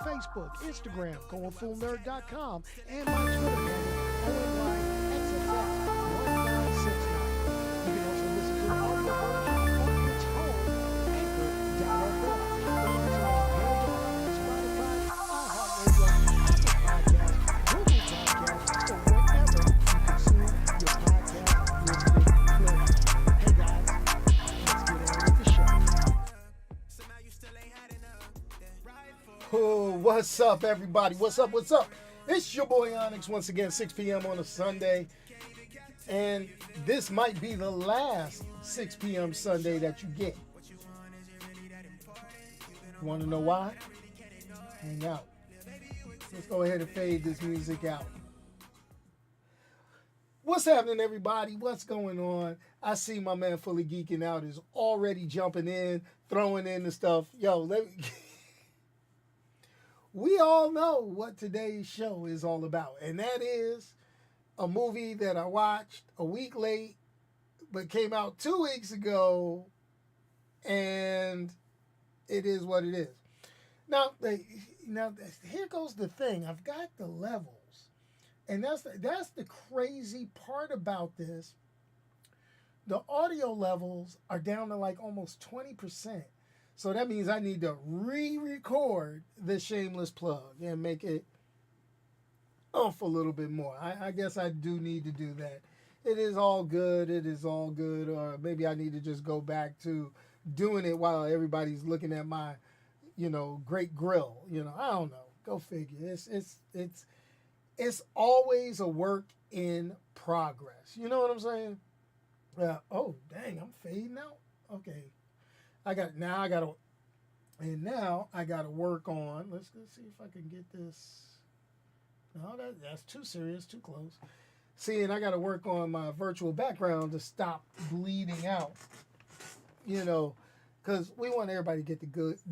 Facebook, Instagram, goingfullnerd.com, and my Twitter handle, ONYXFF1969. You can also listen to the audio version on its home, Anchor.fm. We're also on Pandora, Spotify, iHeartRadio, Apple Podcasts, Google Podcasts, or wherever you consume your podcast listening pleasure. Hey guys, let's get on with the show. Oh, what's up, everybody? What's up? What's up? It's your boy Onyx once again, 6 p.m. on a Sunday. And this might be the last 6 p.m. Sunday that you get. Want to know why? Hang out. Let's go ahead and fade this music out. What's happening, everybody? What's going on? I see my man Fully Geeking Out is already jumping in, throwing in the stuff. Yo, we all know what today's show is all about, and that is a movie that I watched a week late, but came out 2 weeks ago, and it is what it is. Now here goes the thing. I've got the levels, and that's the crazy part about this. The audio levels are down to like almost 20%. So that means I need to re-record the shameless plug and make it a little bit more. I guess I do need to do that. It is all good. It is all good. Or maybe I need to just go back to doing it while everybody's looking at my, great grill. I don't know. Go figure. It's always a work in progress. You know what I'm saying? Oh, dang, I'm fading out. Okay. Now I gotta work on. Let's see if I can get this. No, that's too serious, too close. See, and I gotta work on my virtual background to stop bleeding out. Because we want everybody to get the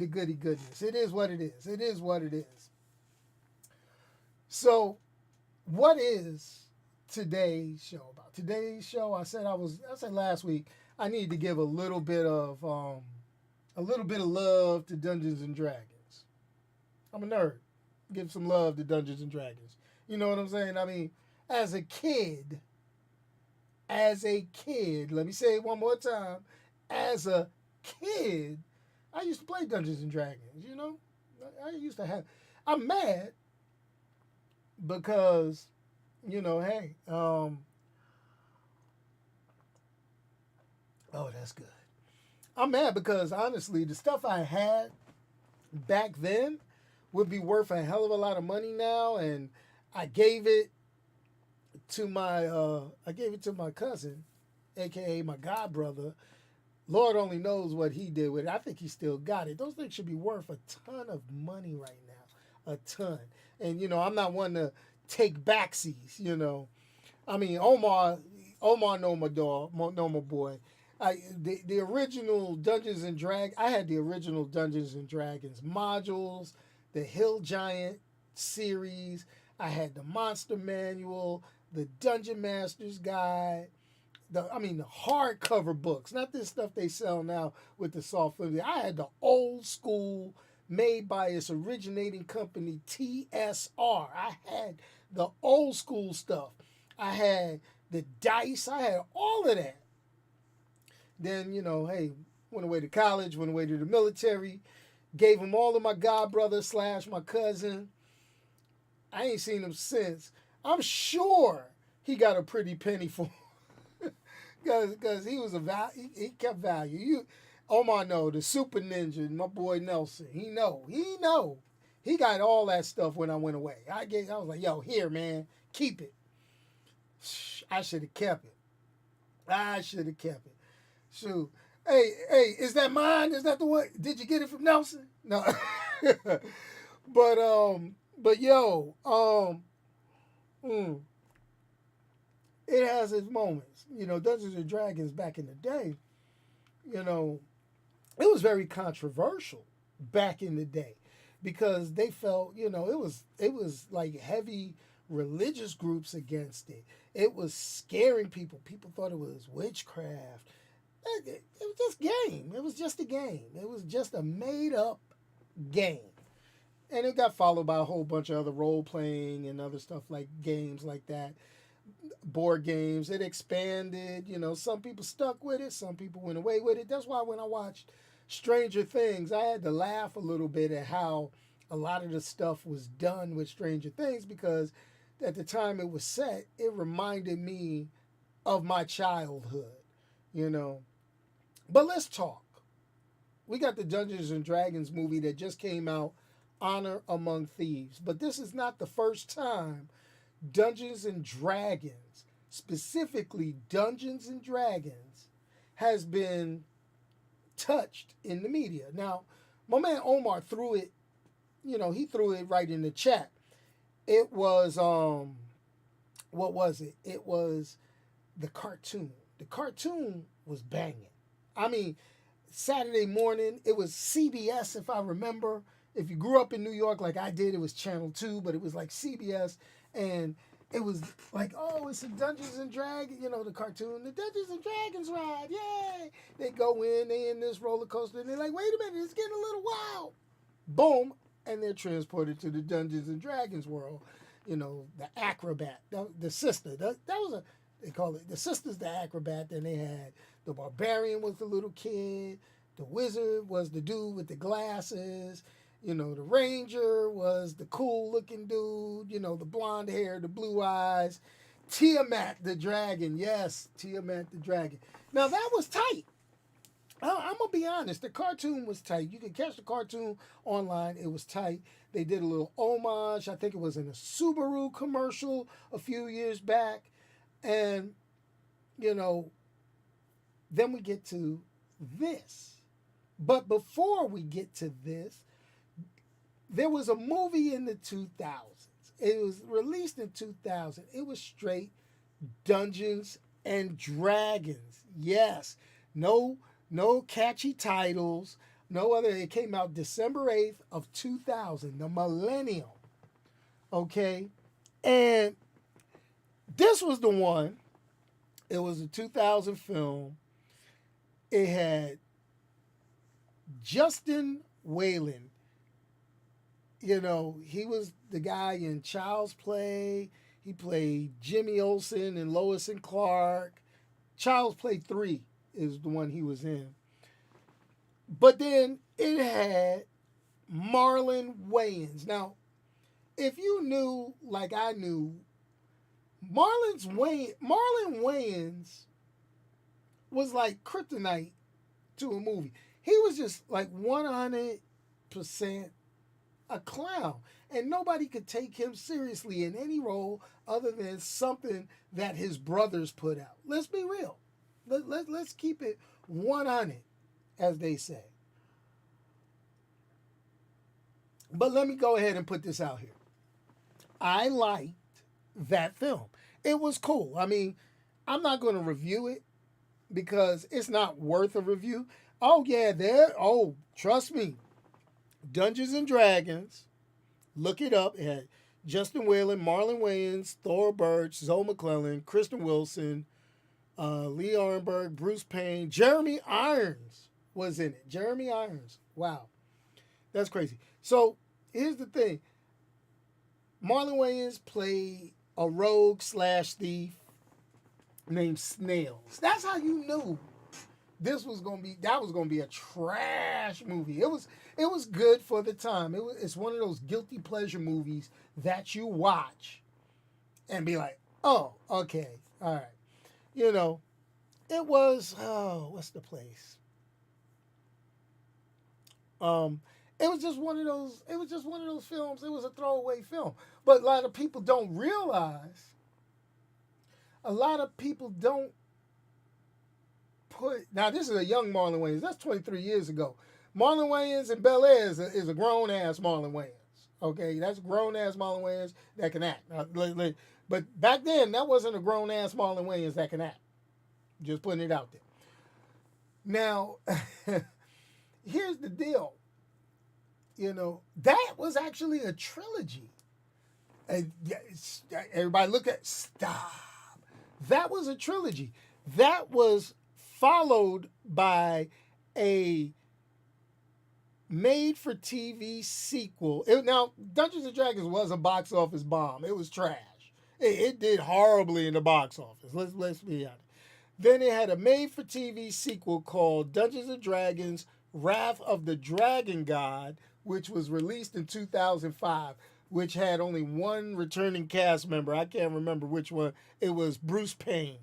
goody goodness. It is what it is. It is what it is. So, what is today's show about? Today's show, I said last week, I need to give a little bit of love to Dungeons and Dragons. I'm a nerd. Give some love to Dungeons and Dragons. You know what I'm saying? I mean, as a kid, let me say it one more time. As a kid, I used to play Dungeons and Dragons, I used to have. I'm mad because, hey, oh, that's good. I'm mad because, honestly, the stuff I had back then would be worth a hell of a lot of money now, and I gave it to my cousin, aka my god brother. Lord only knows what he did with it. I think he still got it. Those things should be worth a ton of money right now, a ton. And I'm not one to take backsies. I mean, Omar know my dog, know my boy. The original Dungeons and Dragons. I had the original Dungeons and Dragons modules, the Hill Giant series. I had the Monster Manual, the Dungeon Master's Guide. The hardcover books, not this stuff they sell now with the soft flip. I had the old school, made by its originating company TSR. I had the old school stuff. I had the dice. I had all of that. Then, hey, went away to college, went away to the military, gave them all to my god brother / my cousin. I ain't seen him since. I'm sure he got a pretty penny for because he was he kept value. Omar know, the Super Ninja, my boy Nelson, he know. He got all that stuff when I went away. I was like, yo, here, man, keep it. I should have kept it. Shoot. Hey, is that mine? Is that the one? Did you get it from Nelson? No. But yo, it has its moments. Dungeons and Dragons back in the day, it was very controversial back in the day because they felt, it was like heavy religious groups against it. It was scaring people. People thought it was witchcraft. It was just game. It was just a game. It was just a made up game. And it got followed by a whole bunch of other role playing and other stuff like games like that, board games. It expanded. Some people stuck with it, some people went away with it. That's why when I watched Stranger Things, I had to laugh a little bit at how a lot of the stuff was done with Stranger Things, because at the time it was set, it reminded me of my childhood, you know. But let's talk. We got the Dungeons and Dragons movie that just came out, Honor Among Thieves. But this is not the first time Dungeons and Dragons, specifically Dungeons and Dragons, has been touched in the media. Now, my man Omar threw it, he threw it right in the chat. It was what was it? It was the cartoon. The cartoon was banging. I mean, Saturday morning, it was CBS, if I remember. If you grew up in New York like I did, it was Channel 2, but it was like CBS. And it was like, oh, it's a Dungeons and Dragons, the cartoon, the Dungeons and Dragons ride, yay! They go in, they in this roller coaster, and they're like, wait a minute, it's getting a little wild. Boom, and they're transported to the Dungeons and Dragons world. The acrobat, the sister, that was they call it, the sister's the acrobat. Then they had the barbarian was the little kid, the wizard was the dude with the glasses, the ranger was the cool looking dude, the blonde hair, the blue eyes. Tiamat the dragon, yes, Tiamat the dragon. Now that was tight. I'm gonna be honest. The cartoon was tight. You could catch the cartoon online. It was tight. They did a little homage. I think it was in a Subaru commercial a few years back, and then we get to this. But before we get to this, there was a movie in the 2000s. It was released in 2000. It was straight Dungeons and Dragons. Yes, no catchy titles, no other. It came out December 8th of 2000, the millennium. Okay? And this was the one. It was a 2000 film. It had Justin Whalen. He was the guy in Child's Play. He played Jimmy Olsen and Lois and Clark. Child's Play 3 is the one he was in. But then it had Marlon Wayans. Now, if you knew, like I knew, Marlon Wayans was like kryptonite to a movie. He was just like 100% a clown. And nobody could take him seriously in any role other than something that his brothers put out. Let's be real. Let's keep it 100, as they say. But let me go ahead and put this out here. I liked that film. It was cool. I mean, I'm not going to review it because it's not worth a review. Oh, yeah, trust me. Dungeons and Dragons. Look it up. It had Justin Whalen, Marlon Wayans, Thor Birch, Zoe McClellan, Kristen Wilson, Lee Arnberg, Bruce Payne, Jeremy Irons was in it. Jeremy Irons. Wow. That's crazy. So here's the thing. Marlon Wayans played a rogue / thief named Snails. That's how you knew that was gonna be a trash movie. It was good for the time. It's one of those guilty pleasure movies that you watch and be like, oh, okay, all right. It was, what's the place? It was just one of those films. It was a throwaway film. But a lot of people don't realize, now this is a young Marlon Wayans. That's 23 years ago. Marlon Wayans in Bel Air is a grown-ass Marlon Wayans. Okay, that's grown-ass Marlon Wayans that can act. But back then, that wasn't a grown-ass Marlon Wayans that can act. Just putting it out there. Now, here's the deal. That was actually a trilogy. And everybody look at, stop. That was a trilogy. That was followed by a made for TV sequel. Now, Dungeons and Dragons was a box office bomb. It was trash. It did horribly in the box office. Let's be honest. Then it had a made for TV sequel called Dungeons and Dragons Wrath of the Dragon God, which was released in 2005, which had only one returning cast member. I can't remember which one. It was Bruce Payne.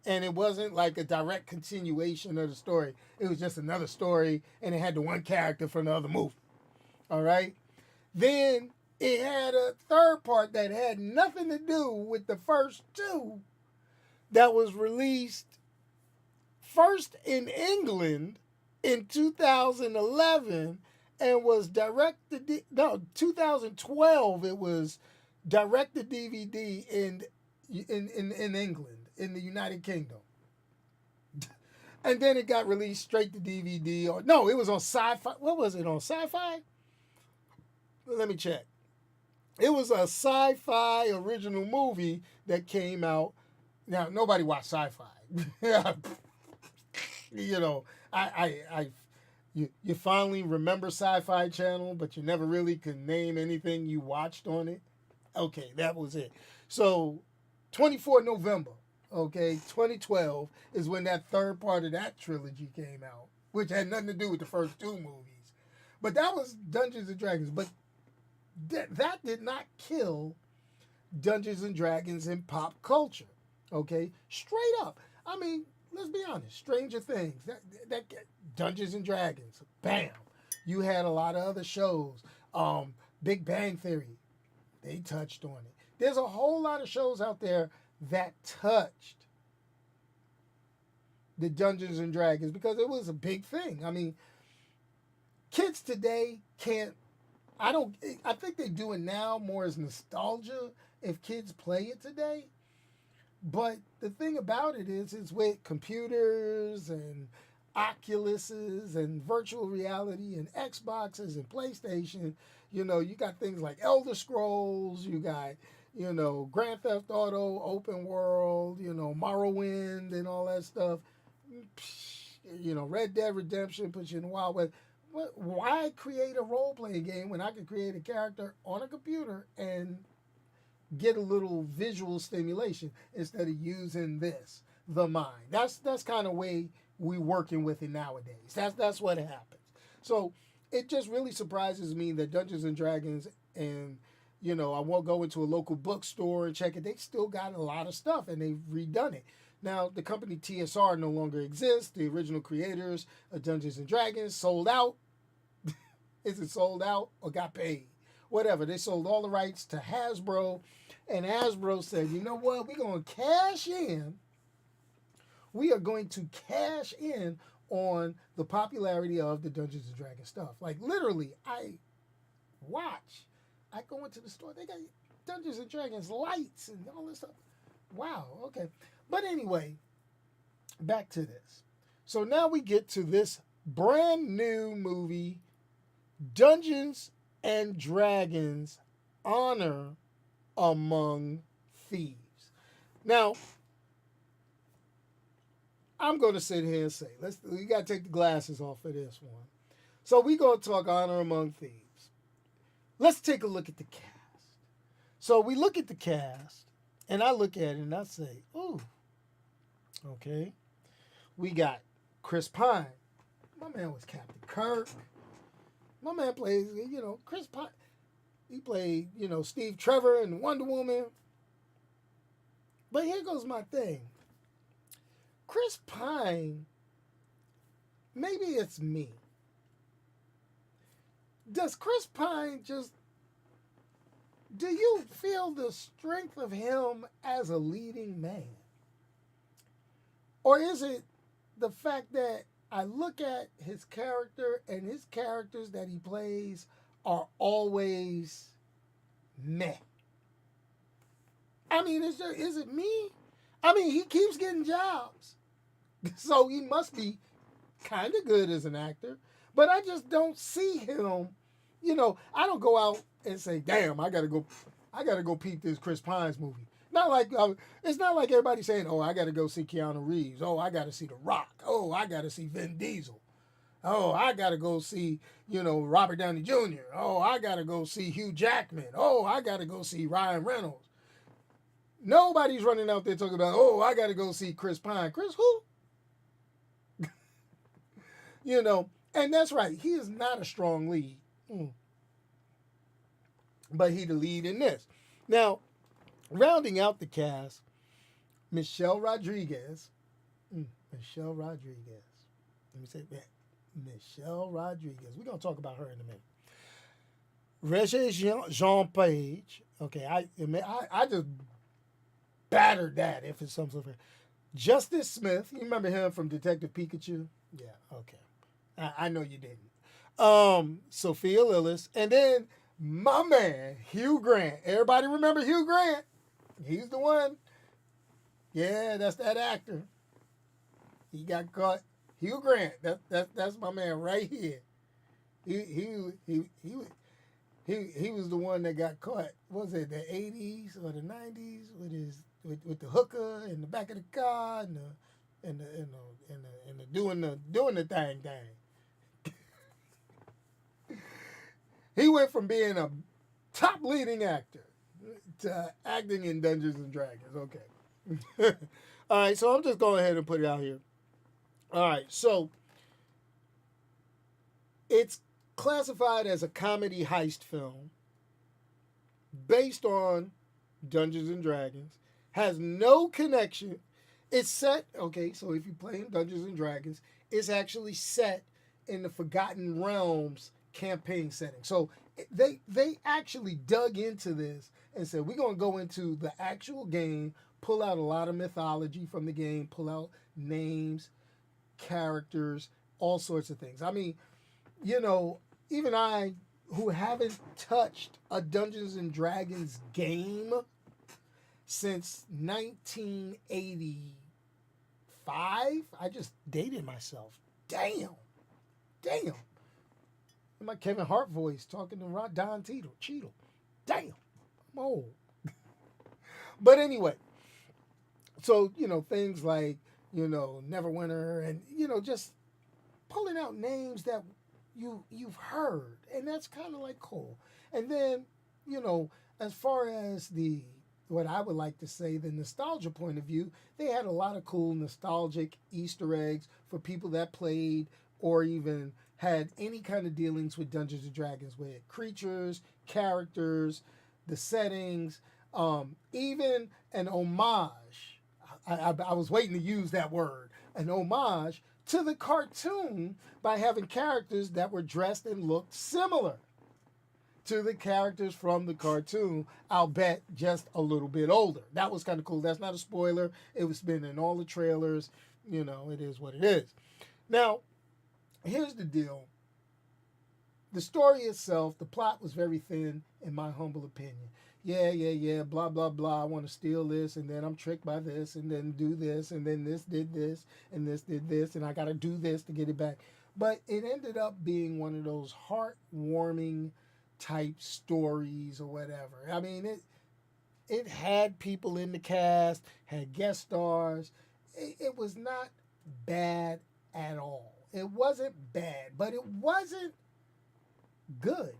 And it wasn't like a direct continuation of the story. It was just another story, and it had the one character from the other movie. All right? Then it had a third part that had nothing to do with the first two that was released first in England in 2011 and was directed, no, 2012 it was directed DVD in England, in the United Kingdom. And then it got released straight to DVD, or no, it was on Sci-Fi. What was it, on Sci-Fi? Let me check. It was a Sci-Fi original movie that came out. Now, nobody watched Sci-Fi. You know, you finally remember Sci-Fi Channel, but you never really could name anything you watched on it. Okay, that was it. So, 24 November, okay, 2012 is when that third part of that trilogy came out, which had nothing to do with the first two movies. But that was Dungeons and Dragons. But that did not kill Dungeons and Dragons in pop culture. Okay, straight up. I mean, let's be honest. Stranger Things, that Dungeons and Dragons, bam. You had a lot of other shows. Big Bang Theory, they touched on it. There's a whole lot of shows out there that touched the Dungeons and Dragons because it was a big thing. I mean, kids today can't. I think they do it now more as nostalgia if kids play it today. But the thing about it is, with computers and Oculuses and virtual reality and Xboxes and PlayStation, you know, you got things like Elder Scrolls, you got, you know, Grand Theft Auto, Open World, you know, Morrowind and all that stuff. You know, Red Dead Redemption puts you in the Wild West. Why create a role-playing game when I could create a character on a computer and get a little visual stimulation instead of using the mind? That's kind of way we working with it nowadays. That's what happens. So it just really surprises me that Dungeons and Dragons, and you know, I won't go into a local bookstore and check it. They still got a lot of stuff and they've redone it. Now the company TSR no longer exists. The original creators of Dungeons and Dragons sold out. Is it sold out or got paid? Whatever. They sold all the rights to Hasbro, and Hasbro said, you know what? We're going to cash in. We are going to cash in on the popularity of the Dungeons and Dragons stuff. Like literally, I go into the store. They got Dungeons and Dragons lights and all this stuff. Wow. Okay. But anyway, back to this. So now we get to this brand new movie, Dungeons and Dragons Honor Among Thieves. Now, I'm going to sit here and say, we got to take the glasses off for this one. So we're going to talk Honor Among Thieves. Let's take a look at the cast. So we look at the cast, and I look at it and I say, ooh, okay. We got Chris Pine. My man was Captain Kirk. My man plays, you know, Chris Pine. He played, you know, Steve Trevor in Wonder Woman. But here goes my thing. Chris Pine, maybe it's me. Does Chris Pine do you feel the strength of him as a leading man? Or is it the fact that I look at his character and his characters that he plays are always meh? I mean, is it me? I mean, he keeps getting jobs. So he must be kind of good as an actor. But I just don't see him. You know, I don't go out and say, damn, I gotta go peep this Chris Pine's movie. Not like it's not like everybody saying, oh, I gotta go see Keanu Reeves. Oh, I gotta see The Rock. Oh, I gotta see Vin Diesel. Oh, I gotta go see, Robert Downey Jr. Oh, I gotta go see Hugh Jackman. Oh, I gotta go see Ryan Reynolds. Nobody's running out there talking about, oh, I gotta go see Chris Pine. Chris who? And that's right. He is not a strong lead. Mm. But he the lead in this. Now, rounding out the cast, Michelle Rodriguez. Michelle Rodriguez. Let me say that. Michelle Rodriguez. We're going to talk about her in a minute. Regé Jean Page. Okay, I just battered that if it's some sort of. Justice Smith. You remember him from Detective Pikachu? Yeah, okay. I know you didn't. Sophia Lillis. And then my man, Hugh Grant. Everybody remember Hugh Grant? He's the one. Yeah, that's that actor. He got caught. Hugh Grant. That's my man right here. He was the one that got caught. Was it the 80s or the 90s with the hooker in the back of the car and the doing the thing. He went from being a top leading actor to acting in Dungeons and Dragons. Okay. All right, so I'm just going ahead and put it out here. All right, so it's classified as a comedy heist film based on Dungeons and Dragons, has no connection. It's set, okay, so if you're playing Dungeons and Dragons, it's actually set in the Forgotten Realms campaign setting. So they actually dug into this and said, we're going to go into the actual game, pull out a lot of mythology from the game, pull out names, characters, all sorts of things. I mean, even I, who haven't touched a Dungeons and Dragons game since 1985, I just dated myself. Damn. My Kevin Hart voice talking to Don Cheadle. Damn. I'm old. But anyway, so, things like, Neverwinter and, just pulling out names that you've heard. And that's kind of like cool. And then, as far as what I would like to say, the nostalgia point of view, they had a lot of cool nostalgic Easter eggs for people that played or even had any kind of dealings with Dungeons and Dragons, with creatures, characters, the settings, even an homage. I was waiting to use that word, an homage to the cartoon by having characters that were dressed and looked similar to the characters from the cartoon, I'll bet just a little bit older. That was kind of cool. That's not a spoiler. It was been in all the trailers. It is what it is. Now, here's the deal. The story itself, the plot was very thin, in my humble opinion. Yeah, blah, blah, blah. I want to steal this, and then I'm tricked by this, and then do this, and then this did this, and this did this, and I got to do this to get it back. But it ended up being one of those heartwarming type stories or whatever. I mean, it had people in the cast, had guest stars. It was not bad at all. It wasn't bad, but it wasn't good.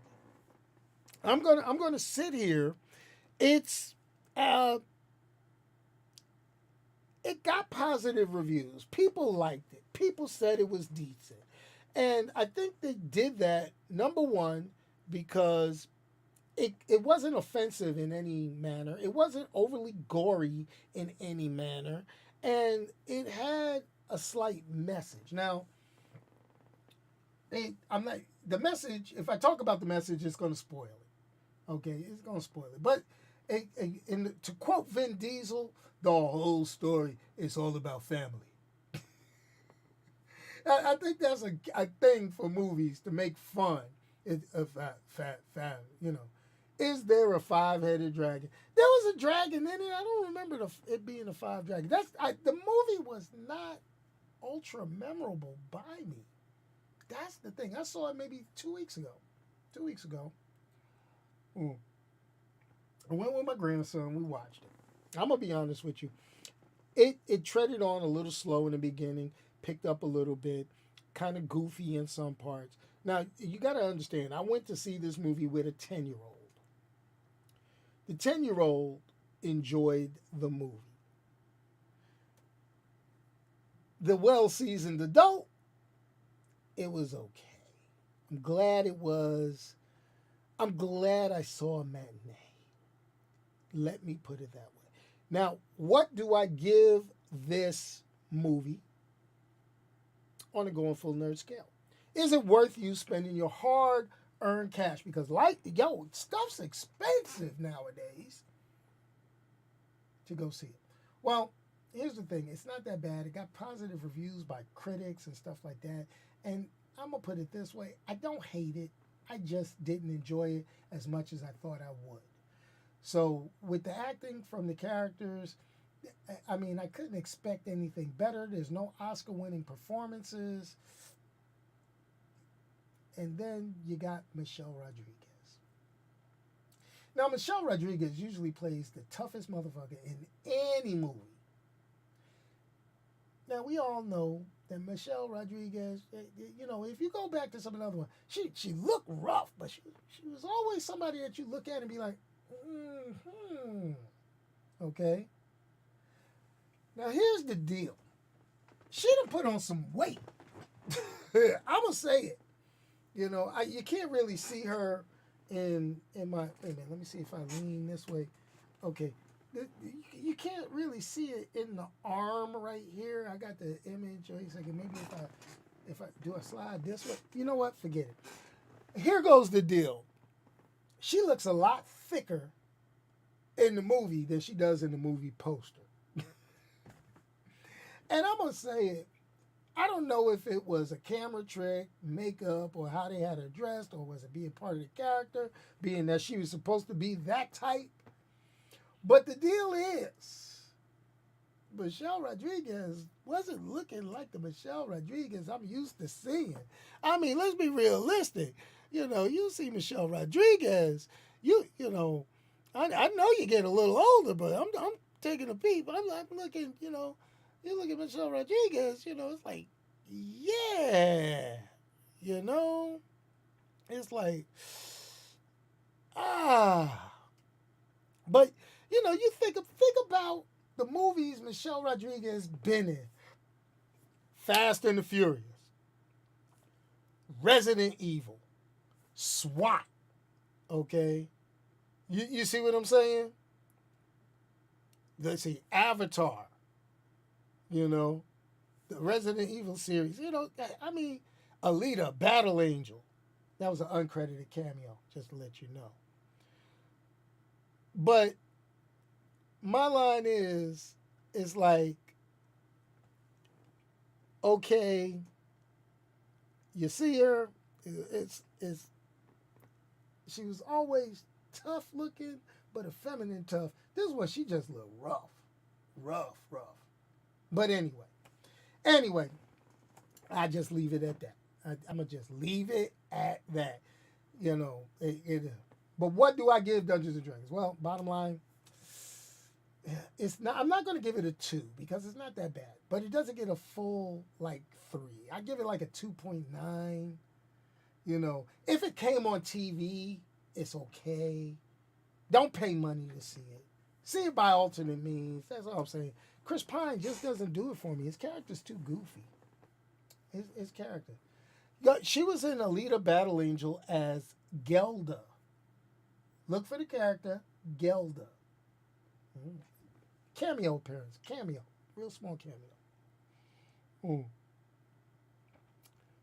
I'm gonna sit here. It's it got positive reviews. People liked it. People said it was decent, and I think they did that, number one, because it wasn't offensive in any manner. It wasn't overly gory in any manner, and it had a slight message. Now, I'm not the message. If I talk about the message, it's going to spoil it. Okay, it's going to spoil it. But to quote Vin Diesel, the whole story is all about family. I think that's a thing for movies to make fun. Is there a five-headed dragon? There was a dragon in it. I don't remember it being a five dragon. The movie was not ultra memorable by me. That's the thing. I saw it maybe 2 weeks ago. 2 weeks ago. I went with my grandson. We watched it. I'm gonna be honest with you. It treaded on a little slow in the beginning, picked up a little bit, kind of goofy in some parts. Now, you got to understand, I went to see this movie with a 10-year-old. The 10-year-old enjoyed the movie. The well-seasoned adult, it was okay. I'm glad it was. I'm glad I saw a matinee. Let me put it that way. Now, what do I give this movie on a going full nerd scale? Is it worth you spending your hard-earned cash? Because, stuff's expensive nowadays to go see it. Well, here's the thing. It's not that bad. It got positive reviews by critics and stuff like that. And I'm going to put it this way. I don't hate it. I just didn't enjoy it as much as I thought I would. So with the acting from the characters, I mean, I couldn't expect anything better. There's no Oscar-winning performances. And then you got Michelle Rodriguez. Now, Michelle Rodriguez usually plays the toughest motherfucker in any movie. Now, we all know that Michelle Rodriguez, if you go back to some of the other ones, she looked rough, but she was always somebody that you look at and be like, okay. Now, here's the deal. She done put on some weight. I'm going to say it. You can't really see her in my, wait a minute, let me see if I lean this way. Okay. You can't really see it in the arm right here. I got the image. Wait a second. Maybe if I do a slide this way. You know what? Forget it. Here goes the deal. She looks a lot thicker in the movie than she does in the movie poster. And I'm going to say it. I don't know if it was a camera trick, makeup, or how they had her dressed, or was it being part of the character, being that she was supposed to be that type. But the deal is, Michelle Rodriguez wasn't looking like the Michelle Rodriguez I'm used to seeing. I mean, let's be realistic. You see Michelle Rodriguez, I know you get a little older, but I'm taking a peep. I'm looking, you look at Michelle Rodriguez, it's like, yeah, it's like, but, you think about the movies Michelle Rodriguez been in. Fast and the Furious, Resident Evil, SWAT, okay? You see what I'm saying? Let's see, Avatar, the Resident Evil series, I mean, Alita, Battle Angel. That was an uncredited cameo, just to let you know. But my line is like, okay, you see her, she was always tough looking, but a feminine tough. This is what she just looked rough. But anyway, I just leave it at that. I'm going to just leave it at that. But what do I give Dungeons and Dragons? Well, bottom line, I'm not going to give it a 2 because it's not that bad. But it doesn't get a full, 3. I give it a 2.9. If it came on TV, it's okay. Don't pay money to see it. See it by alternate means. That's all I'm saying. Chris Pine just doesn't do it for me. His character's too goofy. His character. She was in Alita Battle Angel as Gelda. Look for the character, Gelda. Cameo appearance. Real small cameo.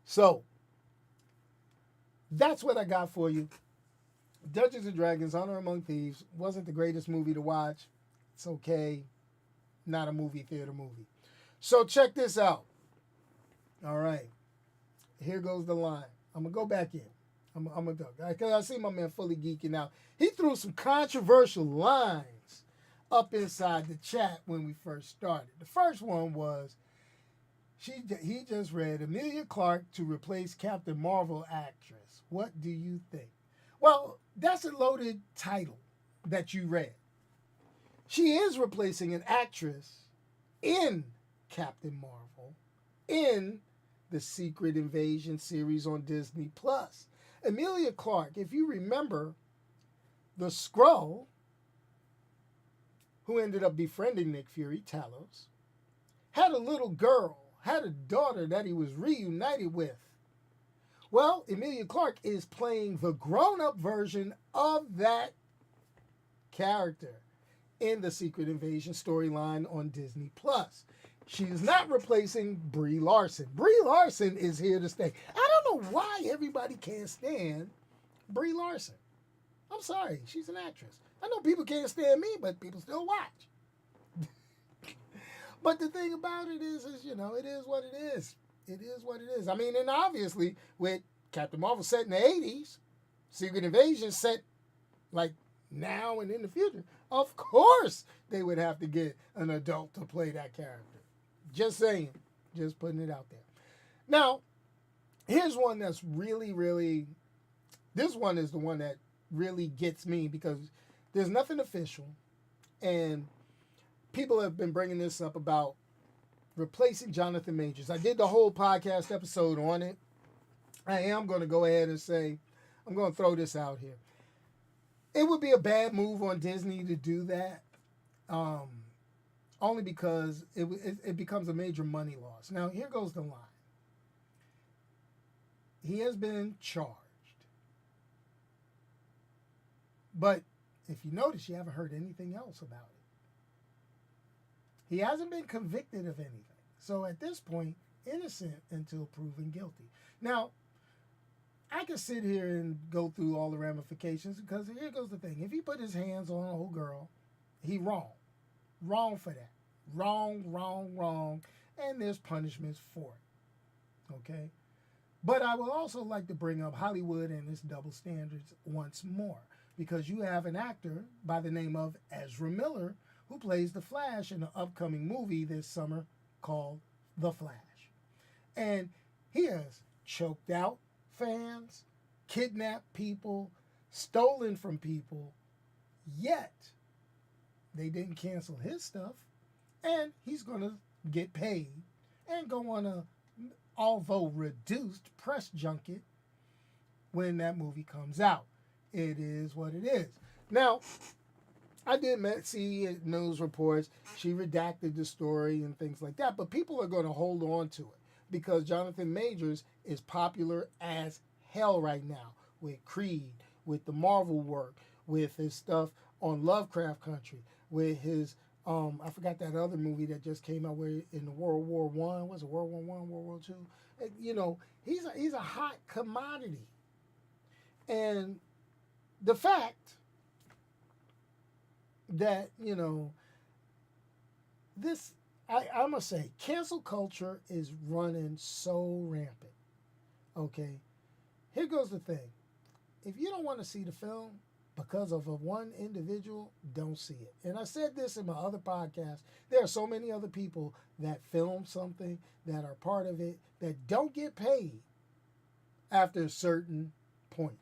So, that's what I got for you. Dungeons and Dragons, Honor Among Thieves, wasn't the greatest movie to watch. It's okay. Not a movie theater movie. So check this out. All right. Here goes the line. I'm going to go back in. I'm going to go. Because I see my man fully geeking out. He threw some controversial lines up inside the chat when we first started. The first one was, he just read Emilia Clarke to replace Captain Marvel actress. What do you think? Well, that's a loaded title that you read. She is replacing an actress in Captain Marvel, in the Secret Invasion series on Disney Plus. Emilia Clarke, if you remember, the Skrull, who ended up befriending Nick Fury, Talos, had a little girl, had a daughter that he was reunited with. Well, Emilia Clarke is playing the grown-up version of that character in the Secret Invasion storyline on Disney Plus. She is not replacing Brie Larson. Brie Larson is here to stay. I don't know why everybody can't stand Brie Larson. I'm sorry, she's an actress. I know people can't stand me, but people still watch. But the thing about it is, it is what it is. It is what it is. I mean, and obviously, with Captain Marvel set in the 80s, Secret Invasion set like now and in the future, of course they would have to get an adult to play that character. Just saying. Just putting it out there. Now, here's one that's really, really, this one is the one that really gets me because there's nothing official. And people have been bringing this up about replacing Jonathan Majors. I did the whole podcast episode on it. I am going to go ahead and say, I'm going to throw this out here. It would be a bad move on Disney to do that, only because it becomes a major money loss. Now, here goes the line. He has been charged. But if you notice, you haven't heard anything else about it. He hasn't been convicted of anything. So at this point, innocent until proven guilty. Now, I could sit here and go through all the ramifications because here goes the thing. If he put his hands on an old girl, he wrong. Wrong for that. Wrong. And there's punishments for it. Okay? But I would also like to bring up Hollywood and its double standards once more. Because you have an actor by the name of Ezra Miller who plays the Flash in the upcoming movie this summer called The Flash. And he has choked out fans, kidnapped people, stolen from people, yet they didn't cancel his stuff, and he's going to get paid and go on a, although reduced, press junket when that movie comes out. It is what it is. Now, I did see news reports. She redacted the story and things like that. But people are going to hold on to it because Jonathan Majors is popular as hell right now with Creed, with the Marvel work, with his stuff on Lovecraft Country, with his, I forgot that other movie that just came out where in the World War One. Was it World War One, World War Two? You know, he's a hot commodity. And the fact that, this, I must say, cancel culture is running so rampant. Okay? Here goes the thing. If you don't want to see the film because of a one individual, don't see it. And I said this in my other podcast. There are so many other people that film something, that are part of it, that don't get paid after a certain point.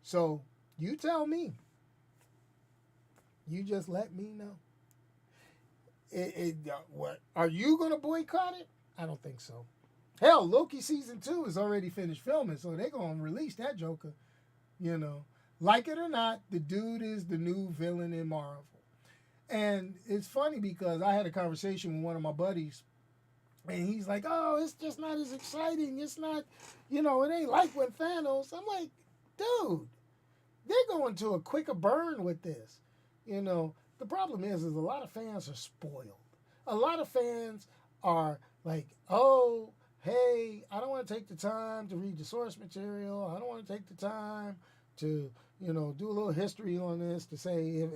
So, you tell me. You just let me know. What are you going to boycott it? I don't think so. Hell, Loki season 2 is already finished filming, so they're going to release that Joker. Like it or not, the dude is the new villain in Marvel. And it's funny because I had a conversation with one of my buddies, and he's like, "Oh, it's just not as exciting. It's not, it ain't like when Thanos." I'm like, dude, they're going to a quicker burn with this. The problem is a lot of fans are spoiled. A lot of fans are like, oh, hey, I don't want to take the time to read the source material. I don't want to take the time to, do a little history on this to say,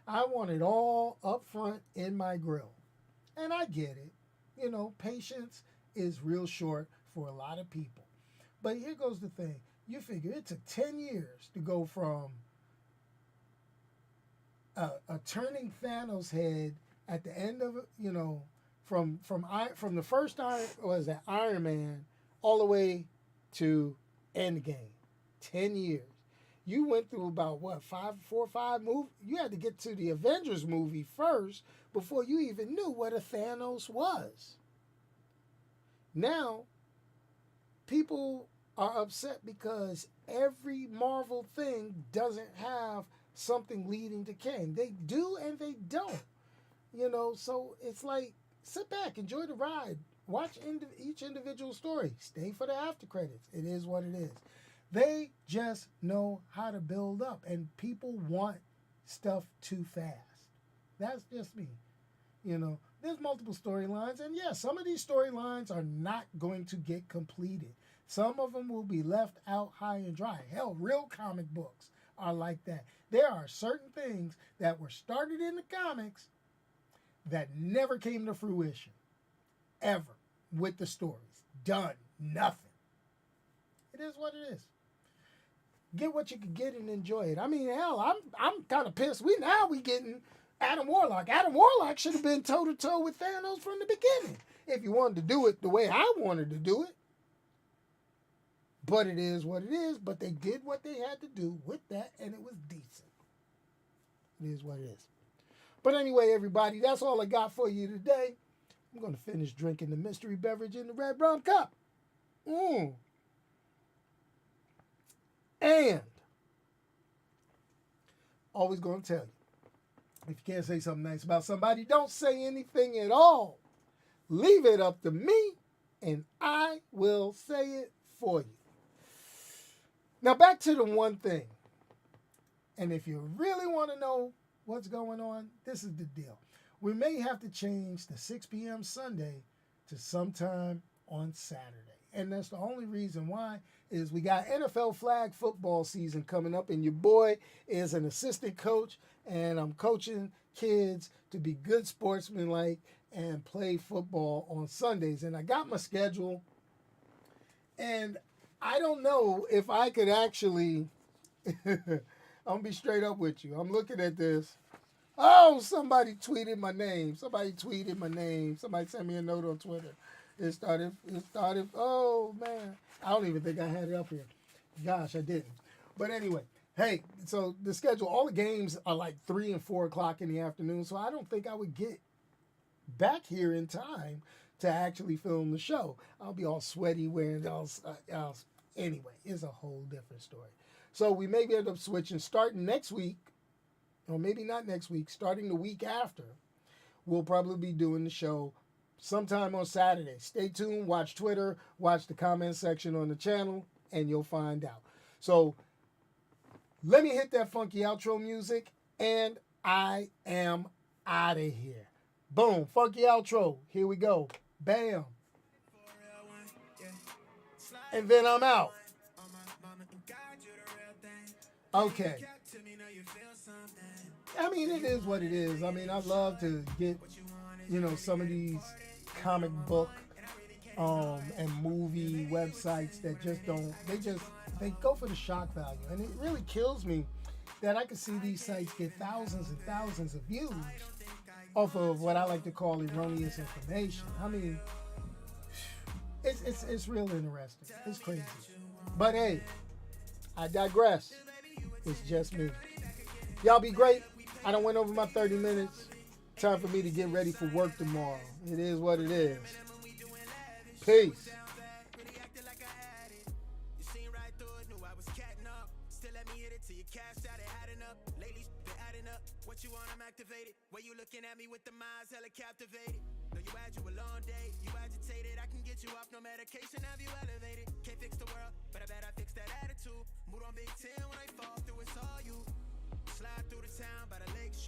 I want it all up front in my grill. And I get it. Patience is real short for a lot of people. But here goes the thing. You figure it took 10 years to go from a turning Thanos head at the end of from the first Iron Man all the way to Endgame. 10 years. You went through about 4 or 5 movies. You had to get to the Avengers movie first before you even knew what a Thanos was. Now, people are upset because every Marvel thing doesn't have something leading to Kang. They do and they don't. So it's like sit back, enjoy the ride, watch each individual story, stay for the after credits. It is what it is. They just know how to build up, and people want stuff too fast. That's just me. There's multiple storylines, and yeah, some of these storylines are not going to get completed. Some of them will be left out high and dry. Hell, real comic books are like that. There are certain things that were started in the comics that never came to fruition, ever, with the stories. Done. Nothing. It is what it is. Get what you can get and enjoy it. I mean, hell, I'm kind of pissed. We getting Adam Warlock. Adam Warlock should have been toe to toe with Thanos from the beginning if you wanted to do it the way I wanted to do it. But it is what it is. But they did what they had to do with that, and it was decent. It is what it is. But anyway, everybody, that's all I got for you today. I'm going to finish drinking the mystery beverage in the red rum cup. And always going to tell you, if you can't say something nice about somebody, don't say anything at all. Leave it up to me, and I will say it for you. Now, back to the one thing. And if you really want to know what's going on, this is the deal. We may have to change the 6 p.m. Sunday to sometime on Saturday. And that's the only reason why is we got NFL flag football season coming up, and your boy is an assistant coach, and I'm coaching kids to be good sportsmanlike and play football on Sundays. And I got my schedule, and I don't know if I could actually, I'm going to be straight up with you. I'm looking at this. Oh, somebody tweeted my name. Somebody sent me a note on Twitter. It started, oh man. I don't even think I had it up here. Gosh, I didn't. But anyway, hey, so the schedule, all the games are like 3 and 4 o'clock in the afternoon, so I don't think I would get back here in time to actually film the show. I'll be all sweaty wearing anyway, it's a whole different story. So we may end up switching starting next week, or maybe not next week, starting the week after. We'll probably be doing the show sometime on Saturday. Stay tuned, watch Twitter, watch the comment section on the channel, and you'll find out. So let me hit that funky outro music, and I am out of here. Boom, funky outro. Here we go. Bam. And then I'm out. Okay. I mean, it is what it is. I mean, I love to get, some of these comic book and movie websites that just don't, they go for the shock value. And it really kills me that I can see these sites get thousands and thousands of views off of what I like to call erroneous information. I mean, it's real interesting. It's crazy. But hey, I digress. It's just me. Y'all be great. I done went over my 30 minutes. Time for me to get ready for work tomorrow. It is what it is. Peace. Where you looking at me with the minds hella captivated? Know you had you a long day, you agitated. I can get you off no medication, have you elevated? Can't fix the world, but I bet I fix that attitude. Mood on Big 10 when I fall through, it's all you. Slide through the town by the lake shore.